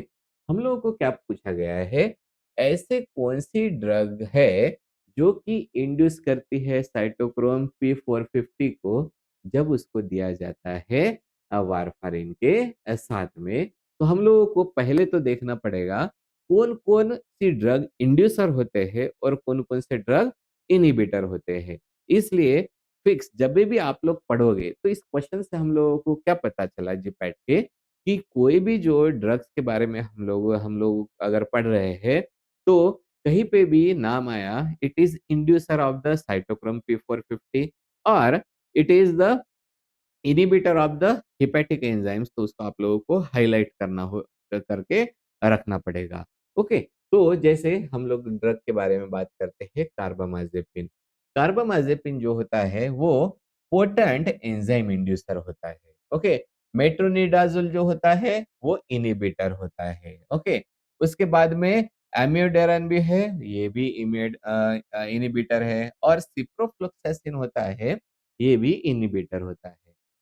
हम लोगों को क्या पूछा गया है, ऐसे कौन-सी ड्रग है जो कि इंड्यूस करती है साइटोक्रोम P450 को जब उसको दिया जाता है वारफारिन के साथ में? तो हम लोगों को पहले तो देखना पड़ेगा कौन-कौन सी ड्रग इंड्यूसर होते हैं और कौन-कौन से ड्रग इन्हिबिटर होते हैं। इसलिए फिक्स जब भी आप लोग पढ़ोगे तो इस क्वेश्चन से हम लोगों को क्या पता चला जीपैट के कि कोई भी जो ड्रग्स के बारे में हम लोग अगर पढ़ रहे हैं तो कहीं पे भी नाम आया it is inducer of the cytochrome P450 और it is the inhibitor of the hepatic enzymes, तो उसको आप लोगों को हाइलाइट करना हो करके रखना पड़ेगा। ओके, तो जैसे हम लोग ड्रग के बारे में बात करते हैं कार्बामाज़ेपिन। कार्बामाज़ेपिन जो होता है वो पोटेंट एंजाइम इंड्यूसर होता है। ओके, मेट्रोनिडाज़ोल जो होता है वो इन्हिबिटर होता है। ओके, उसके बाद में एम्योडारेन भी है, ये भी इन्हिबिटर है और सिप्रोफ्लोक्सासिन होता है, ये भी इन्हिबिटर होता है।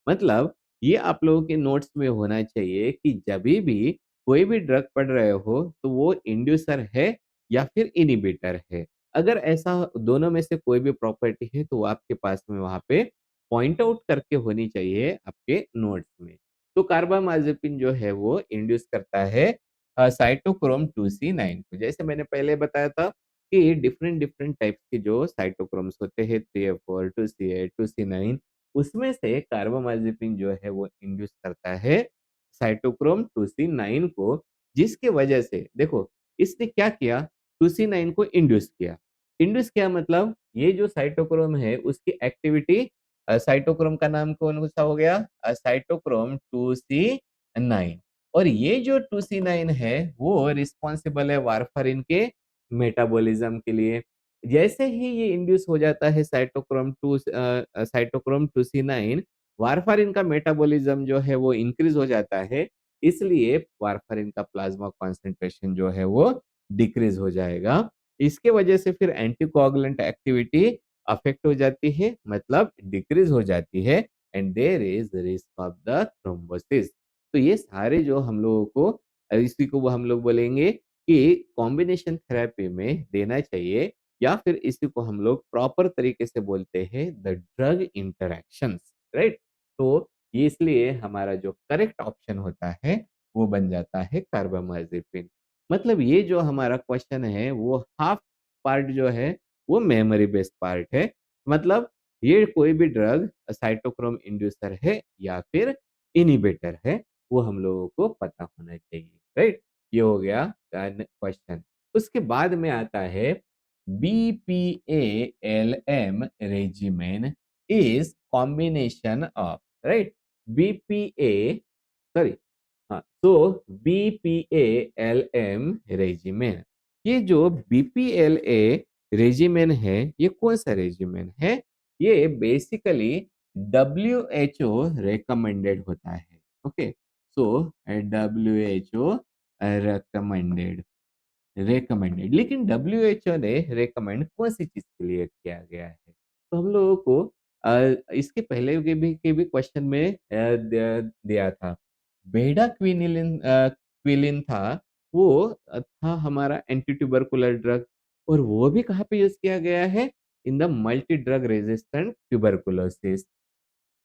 मतलब ये आप लोगों के नोट्स में होना चाहिए कि जभी भी कोई भी ड्रग पढ़ रहे हो तो वो इंड्यूसर है या फिर इन्हिबिटर है। अगर ऐसा दोनों में से कोई भी प्रॉपर्टी है तो वो आपके पास में वहाँ पे पॉइंट आउट करके होनी चाहिए आपके नोट्स में। तो कार्बामाज़ेपिन जो है वो इंड्यूस करता है साइटोक्रोम 2C9 को। जैसे मैंने पहले बताया था कि डिफरेंट डिफरेंट टाइप्स के जो साइटोक्रोम्स होते हैं 3A4, 2C8, 2C9 उसमें से कार्बामाज़ेपिन जो है वो इंड्यूस करता है साइटोक्रोम 2C9 को, जिसकी वजह से देखो इसने क्या किया 2C9 को इंड्यूस किया। इंड्यूस किया मतलब ये जो साइटोक्रोम है उसकी एक्टिविटी साइटोक्रोम का नाम कौन-सा हो गया? साइटोक्रोम 2C9 और ये जो 2C9 है वो रिस्पॉन्सिबल है वारफारिन के मेटाबॉलिज्म के लिए। जैसे ही ये इंड्यूस हो जाता है साइटोक्रोम 2C9, वारफारिन का मेटाबॉलिज्म जो है वो इंक्रीज़ हो जाता है, इसलिए वारफारिन का प्लाज़्मा कॉन्संट्रेशन जो है वो डिक्रीज़ हो जाएगा। इसके वजह से फिर एंटीकोएगुलेंट एक्टिविटी अफ़ेक्ट हो जाती है, मतलब डिक्रीज़ हो जाती है and there is risk of the thrombosis. तो ये सारे जो हम लोगों को इसी को वो हम लोग बोलेंगे कि कॉम्बिनेशन थेरेपी में देना चाहिए या फिर इसी को हम लोग प्रॉपर तरीके से बोलते हैं द ड्रग इंटरैक्शंस, राइट? तो ये इसलिए हमारा जो करेक्ट ऑप्शन होता है, वो बन जाता है कार्बामाज़ेपिन। मतलब ये जो हमारा क्वेश्चन है, वो हाफ पार्ट जो है, वो मेमोरी बेस्ड पार्ट है। मतलब ये कोई भी ड्रग साइटोक्रोम इंड्यूसर है या फिर इन्हिबिटर है, वो हम लोगों को पता होना चाहिए, राइट? ये हो गया क्वेश्चन। उसके बाद में आता है BPALM regimen is combination of, right? BPA, sorry, हाँ, तो BPALM रेजिमेन, ये जो BPLA रेजिमेन है, ये कौन सा रेजिमेन है? ये बेसिकली WHO रिकमेंडेड होता है। Okay, so WHO recommended recommended, लेकिन डब्ल्यूएचओ ने रिकमेंड कौन-सी चीज़ के लिए किया गया है? तो हम लोगों को इसके पहले के भी क्वेश्चन में दिया था। बेडा क्विलिन था, वो था हमारा एंटी ट्यूबरकुलर ड्रग और वो भी कहाँ पे यूज़ किया गया है? In the multi drug resistant tuberculosis.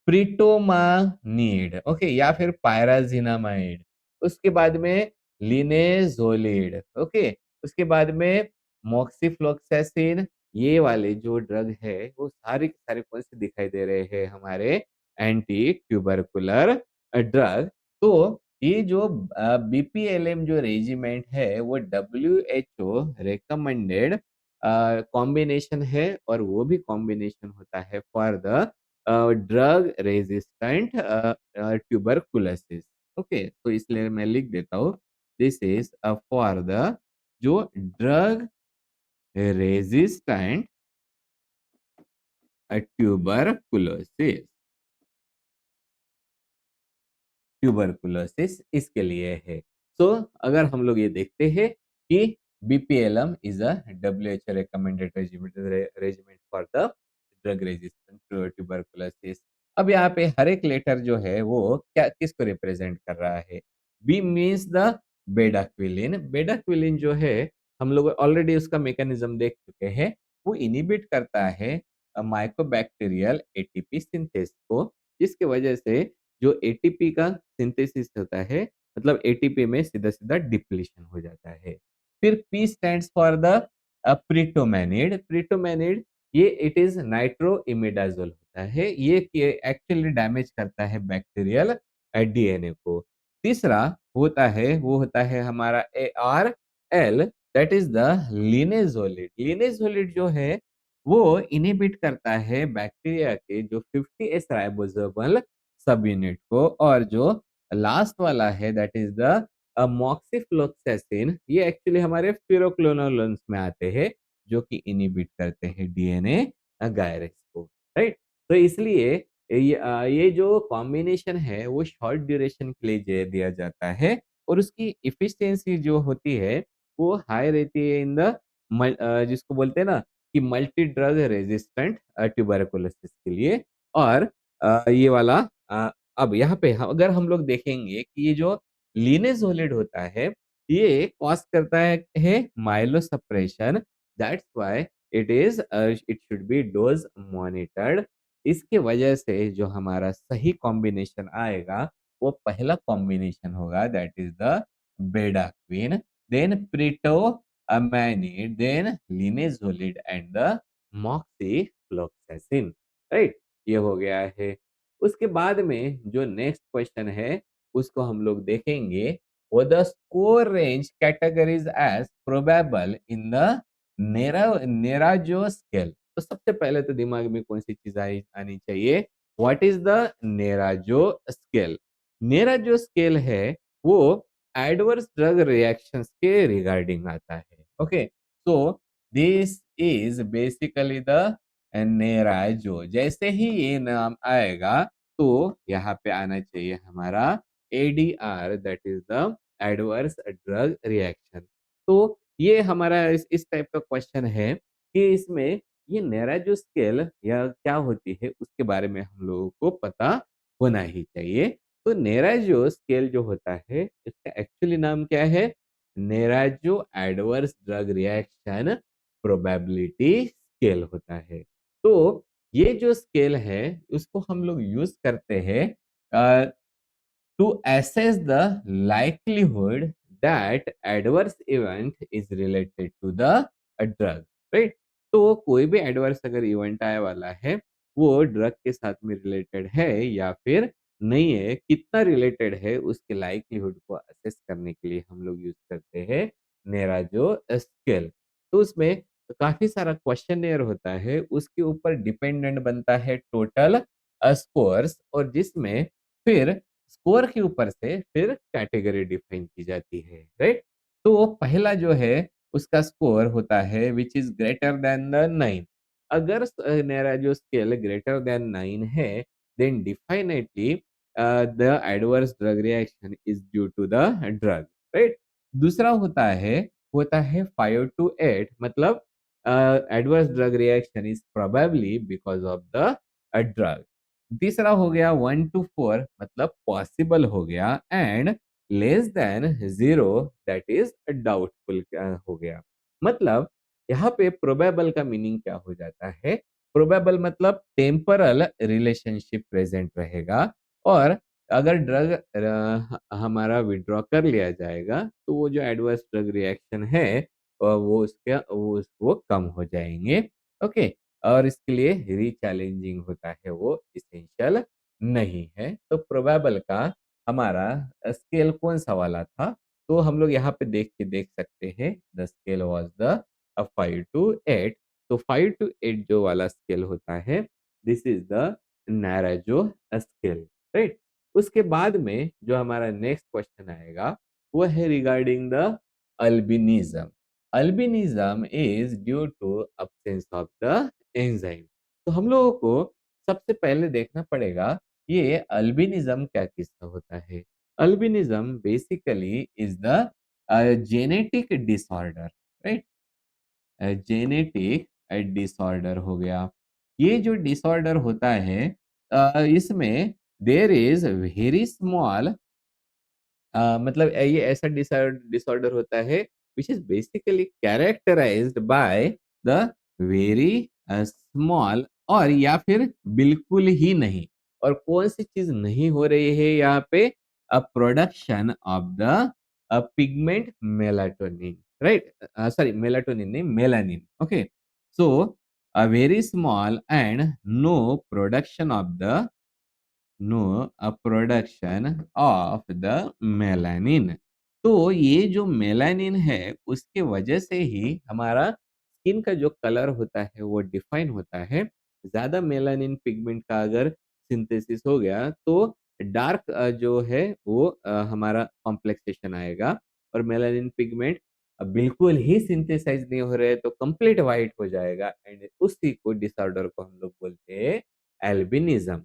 Pretomanid, okay, या फिर पायराज़िनामाइड। उसके बाद में लिनेज़ोलिड, ओके। उसके बाद में मोक्सिफ्लोक्सैसिन, ये वाले जो ड्रग है वो सारे के सारे कौन से दिखाई दे रहे हैं हमारे एंटी ट्यूबरकुलर ड्रग। तो ये जो बीपीएलएम जो रेजिमेंट है वो डब्ल्यूएचओ रिकमेंडेड कॉम्बिनेशन है और वो भी कॉम्बिनेशन होता है for the drug resistant tuberculosis. Okay, तो इसलिए मैं लिख देता हूँ, दिस इज फॉर द जो ड्रग रेजिस्टेंट ट्यूबरकुलोसिस, ट्यूबरकुलोसिस इसके लिए है। सो अगर हम लोग ये देखते हैं कि BPLM is a WHO recommended regimen for the drug resistant tuberculosis. अब यहाँ पे हर एक लेटर जो है वो क्या किसको रिप्रेजेंट कर रहा है? B means the bedaquiline. Bedaquiline जो है हम लोग ऑलरेडी उसका मैकेनिज्म देख चुके हैं। वो इनिबिट करता है माइकोबैक्टीरियल एटीपी सिंथेस को, जिसकी वजह से जो एटीपी का सिंथेसिस होता है, मतलब एटीपी में सीधा-सीधा डिप्लीशन हो जाता है। फिर पी स्टैंड्स फॉर द प्रीटोमैनिड। प्रीटोमैनिड ये इट इज़ नाइट्रोइमिडाज़ोल होता है। ये एक्चुअली डैमेज करता है बैक्टीरियल डीएनए को। तीसरा होता है, वो होता है हमारा एआरएल, दैट इज़ द लिनेज़ोलिड। लिनेज़ोलिड जो है, वो इन्हिबिट करता है बैक्टीरिया के जो 50S राइबोसोमल सब यूनिट को, और जो लास्ट वाला है दैट इज़ द मॉक्सिफ्लोक्सैसिन, ये एक्चुअली हमारे फ्यूरोक्विनोलोन्स में आते हैं, जो कि इन्हिबिट करते हैं डीएनए गायरेज को, राइट? तो इसलिए ये जो कॉम्बिनेशन है वो शॉर्ट ड्यूरेशन के लिए दिया जाता है और उसकी एफिशिएंसी जो होती है वो हाई रहती है इन द जिसको बोलते हैं ना कि मल्टी ड्रग रेजिस्टेंट ट्यूबरकुलोसिस के लिए। और ये वाला अ, अब यहाँ पे अगर हम लोग देखेंगे कि ये जो लिनेज़ोलिड होता है, ये कॉज़ करता है myelosuppression, that's why it should be dose monitored. इसकी वजह से जो हमारा सही कॉम्बिनेशन आएगा, वो पहला कॉम्बिनेशन होगा that is the bedaquiline, then pretomanid, then linezolid and the moxifloxacin, right? ये हो गया है। उसके बाद में जो नेक्स्ट क्वेश्चन है, उसको हम लोग देखेंगे, वो the score range categories as probable in the Naranjo scale. तो सबसे पहले तो दिमाग में कौन-सी चीज़ आई आनी चाहिए? What is the Naranjo scale? Naranjo scale है, वो एडवर्स ड्रग रिएक्शंस के रिगार्डिंग आता है। Okay? So this is basically the Naranjo. जैसे ही ये नाम आएगा तो यहाँ पे आना चाहिए हमारा ADR, that is the adverse drug reaction. तो ये हमारा इस टाइप का क्वेश्चन है कि इसमें ये नेराजो स्केल या क्या होती है उसके बारे में हम लोगों को पता होना ही चाहिए। तो नेराजो स्केल जो होता है इसका एक्चुअली नाम क्या है? Naranjo adverse drug reaction probability scale होता है। तो ये जो स्केल है उसको हम लोग यूज करते हैं to assess the likelihood that adverse event is related to the drug, right? तो कोई भी एडवर्स अगर इवेंट आने वाला है वो ड्रग के साथ में रिलेटेड है या फिर नहीं है, कितना रिलेटेड है उसके लाइक्लीहुड को असेस करने के लिए हम लोग यूज करते हैं नेराजो स्केल। तो उसमें काफी सारा क्वेश्चनेयर होता है, उसके ऊपर डिपेंडेंट बनता है टोटल स्कोर्स, और जिसमें फिर स्कोर के ऊपर से फिर कैटेगरी डिफाइन की जाती है, राइट? तो पहला जो है उसका स्कोर होता है which is greater than the 9। अगर मेरा जो स्केल ग्रेटर देन 9 है then definitely the adverse drug reaction is due to the drug, right? दूसरा होता है 5 टू 8, मतलब adverse drug reaction is probably because of the drug. तीसरा हो गया 1 टू 4, मतलब पॉसिबल हो गया, and less than 0 that is doubtful हो गया। मतलब यहाँ पे प्रोबेबल का मीनिंग क्या हो जाता है? प्रोबेबल मतलब टेम्परल रिलेशनशिप प्रेजेंट रहेगा, और अगर ड्रग हमारा विड्रॉ कर लिया जाएगा तो वो जो एडवर्स ड्रग रिएक्शन है वो कम हो जाएंगे। ओके, और इसके लिए री-चैलेंजिंग होता है, वो एसेंशियल नहीं है। तो प्रोबेबल का हमारा स्केल कौन-सा वाला था? तो हम लोग यहाँ पे देख के देख सकते हैं, the scale was the 5 to 8। तो 5 टू 8 जो वाला स्केल होता है, this is the Naranjo scale, right? उसके बाद में जो हमारा नेक्स्ट क्वेश्चन आएगा, वो है regarding the albinism. Albinism is due to absence of the enzyme. तो हम लोगों को सबसे पहले देखना पड़ेगा ये अल्बिनिज्म क्या चीज़ का होता है। Albinism basically is the genetic disorder, right? Genetic disorder हो गया। ये जो डिसऑर्डर होता है इसमें देयर इज वेरी स्मॉल, मतलब ये ऐसा डिसऑर्डर होता है which is basically characterised by the very small, और या फिर बिल्कुल ही नहीं। और कौन सी चीज नहीं हो रही है यहाँ पे? Production of the pigment melatonin, right? Sorry, melatonin नहीं, melanin. Okay, so a very small and no production of the no production of the melanin. तो ये जो मेलानिन है उसके वजह से ही हमारा स्किन का जो कलर होता है वो डिफाइन होता है। ज़्यादा मेलानिन पिगमेंट का अगर सिंथेसिस हो गया तो डार्क जो है वो हमारा कॉम्प्लेक्सेशन आएगा, और मेलानिन पिगमेंट बिल्कुल ही सिंथेसाइज नहीं हो रहे तो कंप्लीट वाइट हो जाएगा, एंड उसी को डिसऑर्डर को हम लोग बोलते हैं एल्बिनिज्म।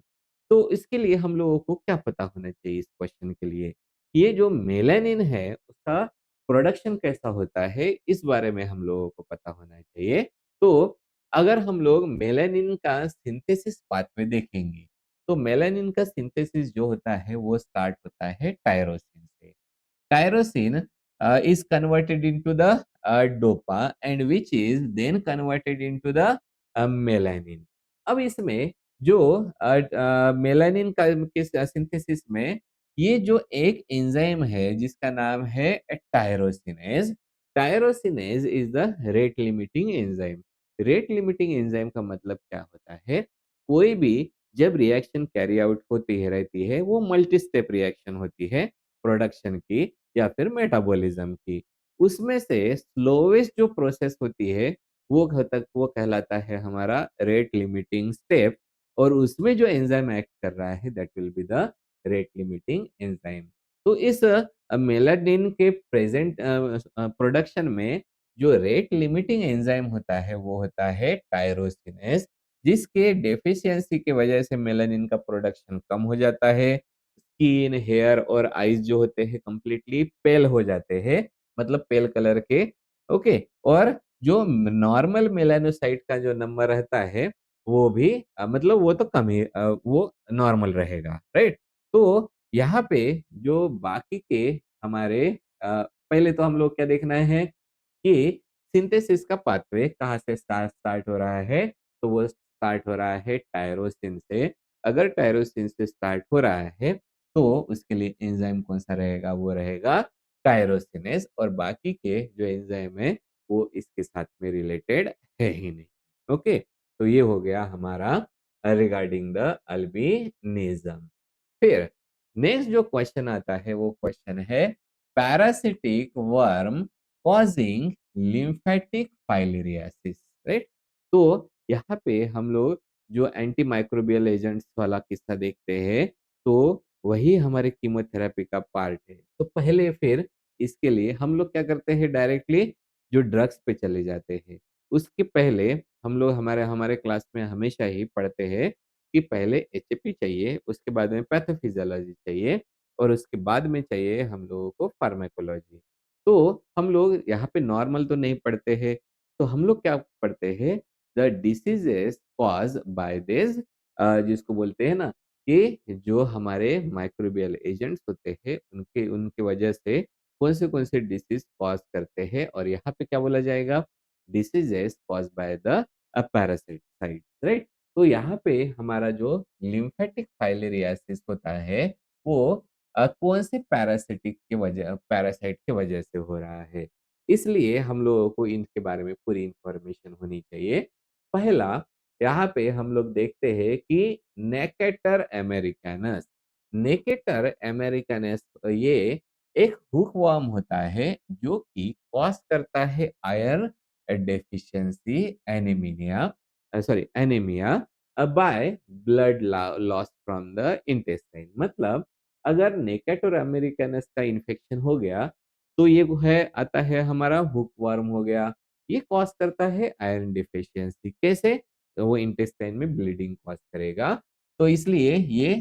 तो इसके लिए हम लोगों को क्या पता होना चाहिए इस क्वेश्चन के लिए? ये जो मेलानिन है उसका प्रोडक्शन कैसा होता है इस बारे में हम लोगों को पता होना चाहिए। तो अगर हम लोग मेलानिन का सिंथेसिस पाथवे देखेंगे, तो मेलानिन का सिंथेसिस जो होता है वो स्टार्ट होता है टायरोसिन से। Tyrosine is converted into the DOPA, and which is then converted into the melanin। अब इसमें जो मेलानिन का के सिंथेसिस में ये जो एक एंजाइम है जिसका नाम है tyrosinase. Tyrosinase is the rate limiting enzyme. Rate limiting enzyme का मतलब क्या होता है? कोई भी जब रिएक्शन कैरी आउट होती है रहती है वो मल्टी स्टेप रिएक्शन होती है प्रोडक्शन की या फिर मेटाबॉलिज्म की। उसमें से स्लोवेस्ट जो प्रोसेस होती है वो कहलाता है हमारा रेट लिमिटिंग स्टेप, और उसमें जो एंजाइम एक्ट कर रहा है that will be the rate limiting enzyme. तो इस मेलानिन के प्रेजेंट प्रोडक्शन में जो रेट लिमिटिंग एंजाइम होता है वो होता है टायरोसिनेस, जिसके डेफिशिएंसी की वजह से मेलानिन का प्रोडक्शन कम हो जाता है। स्किन, हेयर और आईज जो होते हैं कंप्लीटली पेल हो जाते हैं, मतलब पेल कलर के, ओके। और जो नॉर्मल मेलानोसाइट का जो नंबर रहता है वो भी मतलब वो तो कम ही वो नॉर्मल रहेगा, राइट? तो यहाँ पे जो बाकी के हमारे पहले तो हम लोग क्या देखना है कि सिंथेसिस का पाथवे कहाँ से स्टार्ट हो रहा है, तो वो स्टार्ट हो रहा है टायरोसिन से। अगर टायरोसिन से स्टार्ट हो रहा है, तो उसके लिए एंजाइम कौन-सा रहेगा, वो रहेगा टायरोसिनेस और बाकी के जो एंजाइम है, वो इसके साथ में रिलेटेड है ही नहीं। ओके? तो ये हो गया हमारा रिगार्डिंग द अल्बिनिज़म। फिर नेक्स्ट जो क्वेश्चन आता है, वो क्वेश्चन है parasitic worm causing lymphatic filariasis, right? तो यहाँ पे हम लोग जो एंटी माइक्रोबियल एजेंट्स वाला किस्सा देखते हैं, तो वही हमारे कीमोथेरेपी का पार्ट है। तो पहले फिर इसके लिए हम लोग क्या करते हैं डायरेक्टली जो ड्रग्स पे चले जाते हैं। उसके पहले हम लोग हमारे हमारे क्लास में हमेशा ही पढ़ते हैं कि पहले एचएपी चाहिए, उसके बाद में पैथोफिजियोलॉजी चाहिए और उसके बाद में चाहिए हम लोगों को फार्माकोलॉजी। तो हम लोग यहाँ पे नॉर्मल तो नहीं पढ़ते हैं, तो हम लोग क्या पढ़ते हैं the diseases caused by this जिसको बोलते हैं ना कि जो हमारे माइक्रोबियल एजेंट्स होते हैं उनके उनके वजह से कौन से डिसीज कॉज करते हैं और यहाँ पे क्या बोला जाएगा diseases caused by the parasite, right? तो यहाँ पे हमारा जो लिम्फेटिक फाइलेरियासिस होता है वो कौन से पैरासाइट की वजह से हो रहा है। इसलिए हम लोगों को इनके बारे में पूरी इन्फॉर्मेशन होनी चाहिए। पहला यहाँ पे हम लोग देखते हैं कि नेकेटर अमेरिकैनस, नेकेटर अमेरिकैनस ये एक हुकवर्म होता है जो कि कॉज करता है iron deficiency anaemia by blood loss from the intestine. मतलब अगर नेकेटर अमेरिकैनस का इन्फेक्शन हो गया तो ये वो है आता है हमारा हुकवर्म हो गया। ये कॉज करता है आयरन डेफिशिएंसी। कैसे? तो वो इंटेस्टाइन में ब्लीडिंग कॉज करेगा। तो इसलिए ये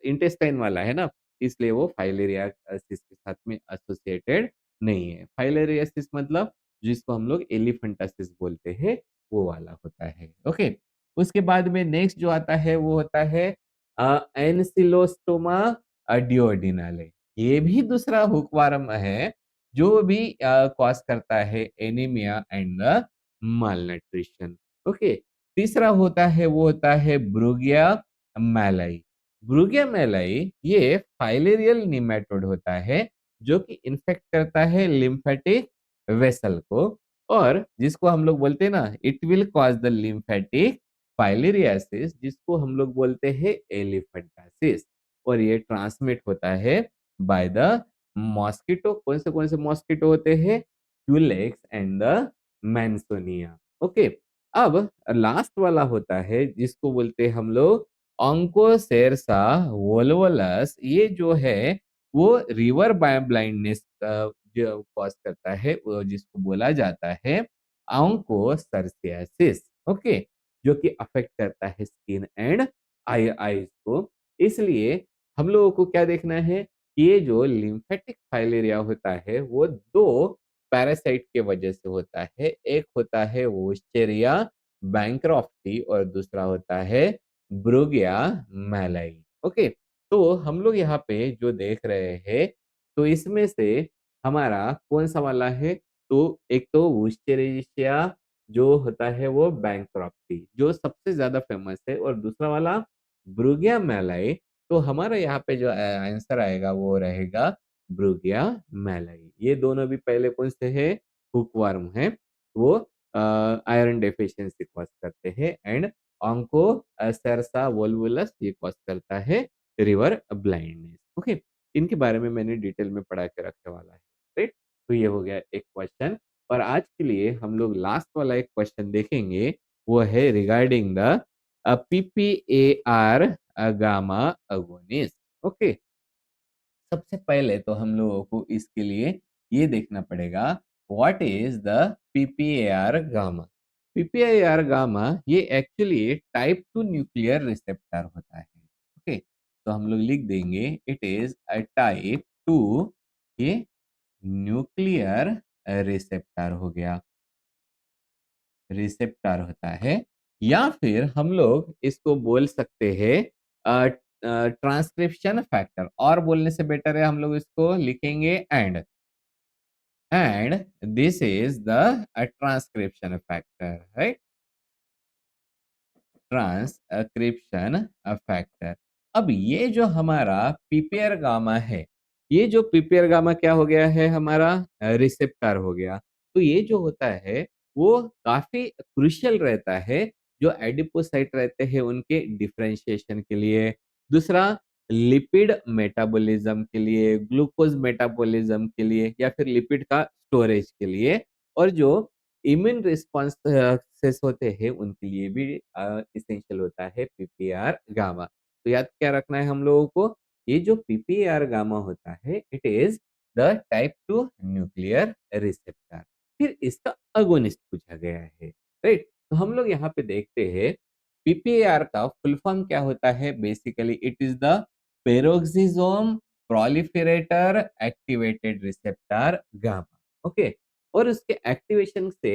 इंटेस्टाइन वाला है ना, इसलिए वो फाइलेरियासिस के साथ में एसोसिएटेड नहीं है। फाइलेरियासिस मतलब जिसको हम लोग एलिफेंटासिस बोलते हैं, वो वाला होता है। ओके? उसके बाद में नेक्स्ट जो आता है वो होता है एनसिलोस्टोमा डिओर्डिनाले। ये भी दूसरा हुकवर्म है, जो भी कॉज़ करता है anaemia and the malnutrition. Okay, तीसरा होता है वो होता है ब्रूगिया मैलाई। ब्रूगिया मैलाई ये फाइलेरियल निमेटोड होता है, जो कि इन्फेक्ट करता है लिम्फेटिक वेसल को और जिसको हम लोग बोलते हैं ना, it will cause the lymphatic filariasis जिसको हम लोग बोलते हैं एलिफेंटासिस और ये ट्रांसमिट होता है बाय द मॉस्किटो। कौन से मॉस्किटो होते हैं? Culex and the Mansonia. Okay, अब लास्ट वाला होता है जिसको बोलते हैं हम लोग ऑन्कोसेरसा वोल्वोलस। ये जो है वो रिवर ब्लाइंडनेस जो कॉज करता है वो जिसको बोला जाता है ऑन्कोसर्सियासिस। ओके, जो कि अफेक्ट करता है स्किन एंड आईज को। इसलिए हम लोगों को क्या देखना है, ये जो लिम्फेटिक फाइलेरिया होता है वो 2 पैरासाइट के वजह से होता है। एक होता है वोस्चेरिया बैंक्रॉफ्टी और दूसरा होता है ब्रूगिया मैलाई। ओके, तो हम लोग यहाँ पे जो देख रहे हैं, तो इसमें से हमारा कौन-सा वाला है? तो एक तो वोस्चेरिशिया जो होता है वो बैंक्रप्टी जो सबसे ज़्यादा फेमस है और दूसरा वाला ब्रूगिया मैलाई। तो हमारा यहाँ पे जो आंसर आएगा वो रहेगा ब्रूगिया मैलाई। ये दोनों भी पहले कौन से हैं? हुकवर्म हैं। वो आयरन डेफिशिएंसी कॉज़ करते हैं एंड ऑन्को सेरसा वोल्वुलस ये कॉज़ करता है रिवर ब्लाइंडनेस। ओके, इनके बारे में मैंने डिटेल में पढ़ा के रखने वाला है, राइट? तो ये हो गया एक क्वेश्चन और आज के लिए हम लोग लास्ट वाला एक क्वेश्चन देखेंगे, वो है regarding the PPAR gamma agonist. Okay, सबसे पहले तो हम लोगों को इसके लिए ये देखना पड़ेगा what is the PPAR gamma? PPIR gamma ये एक्चुअली टाइप 2 न्यूक्लियर रिसेप्टर होता है। ओके, तो हम लोग लिख देंगे इट इज अ टाइप 2, ये न्यूक्लियर रिसेप्टर हो गया, रिसेप्टर होता है। या फिर हम लोग इसको बोल सकते हैं ट्रांसक्रिप्शन फैक्टर, और बोलने से बेटर है हम लोग इसको लिखेंगे and this is the transcription factor, right? Transcription factor. अब ये जो हमारा पीपीआर गामा है, ये जो पीपीआर गामा क्या हो गया है हमारा रिसेप्टर हो गया। तो ये जो होता है वो काफी क्रुशियल रहता है जो एडिपोसाइट रहते हैं उनके डिफरेंशिएशन के लिए। दूसरा, लिपिड मेटाबॉलिज्म के लिए, ग्लूकोज मेटाबॉलिज्म के लिए, या फिर लिपिड का स्टोरेज के लिए। और जो इम्यून रिस्पॉन्सेस होते हैं उनके लिए भी इसेंशियल होता है पीपीआर गामा। तो याद क्या रखना है हम लोगों को, ये जो पीपीआर गामा होता है it is the type 2 nuclear receptor. फिर इसका अगोनिस्ट पूछा गया है, राइट? तो हम लोग यहाँ पे देखते हैं पीपीआर का फुल फॉर्म क्या होता है। Basically it is the peroxisome proliferator activated receptor gamma. Okay, और उसके एक्टिवेशन से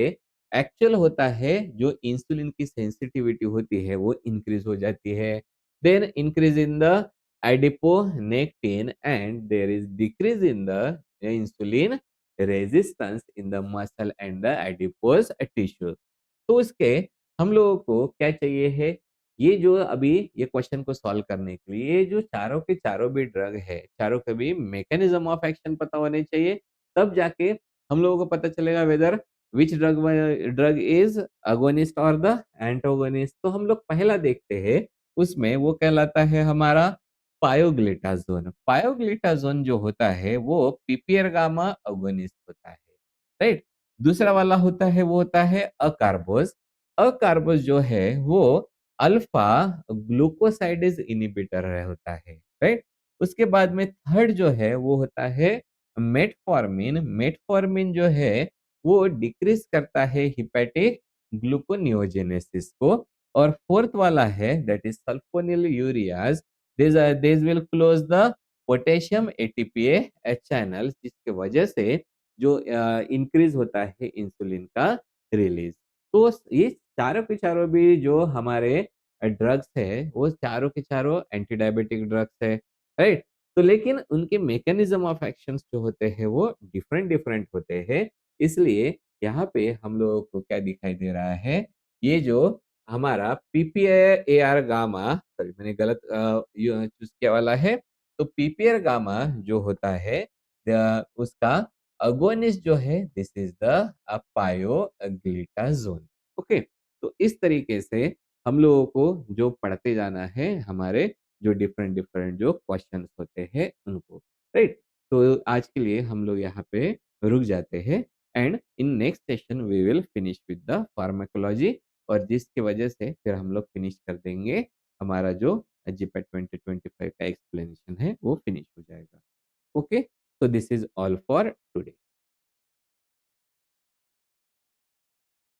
एक्चुअल होता है जो इंसुलिन की सेंसिटिविटी होती है वो इंक्रीज हो जाती है। Then increase in the adiponectin and there is decrease in the insulin resistance in the muscle and the adipose tissue. तो उसके हम लोगों को क्या चाहिए है, ये जो अभी ये क्वेश्चन को सॉल्व करने के लिए ये जो चारों के चारों भी ड्रग है, चारों के भी मैकेनिज्म ऑफ एक्शन पता होने चाहिए। तब जाके हम लोगों को पता चलेगा whether which drug is agonist और द एंटागोनिस्ट। तो हम लोग पहला देखते हैं, उसमें वो कहलाता है हमारा पायोग्लिटाजोन। पायोग्लिटाजोन जो होता है वो पीपीआर गामा अगोनिस्ट होता है, राइट? दूसरा वाला होता है वो होता है अकार्बोज। अकार्बोज जो है वो अल्फा ग्लूकोसाइडेज इनिबिटर होता है, राइट? उसके बाद में थर्ड जो है वो होता है मेटफॉर्मिन। मेटफॉर्मिन जो है वो डिक्रीज करता है हिपैटिक ग्लूकोनियोजेनेसिस को। और फोर्थ वाला है that is sulfonylureas. This will close the potassium ATPA channel, जिसके वजह से जो इंक्रीज होता है इंसुलिन का रिलीज। तो ये चारों के चारों भी जो हमारे ड्रग्स है वो चारों के चारों एंटी डायबिटिक ड्रग्स है, राइट? तो लेकिन उनके मैकेनिज्म ऑफ एक्शंस जो होते हैं वो डिफरेंट डिफरेंट होते हैं। इसलिए यहाँ पे हम लोगों को क्या दिखाई दे रहा है, ये जो हमारा पीपीआर गामा, सॉरी मैंने गलत चूज किया वाला है। तो पीपीआर गामा जो होता है उसका अगोनिस्ट जो है this is the pioglitazone. Okay, तो इस तरीके से हम लोगों को जो पढ़ते जाना है हमारे जो डिफरेंट डिफरेंट जो क्वेश्चंस होते हैं उनको, राइट? तो आज के लिए हम लोग यहाँ पे रुक जाते हैं and in next session we will finish with the pharmacology, और जिसकी वजह से फिर हम लोग फिनिश कर देंगे हमारा जो जीपेट 2025 का एक्सप्लेनेशन है वो फिनिश हो जाएगा। Okay, so this is all for today.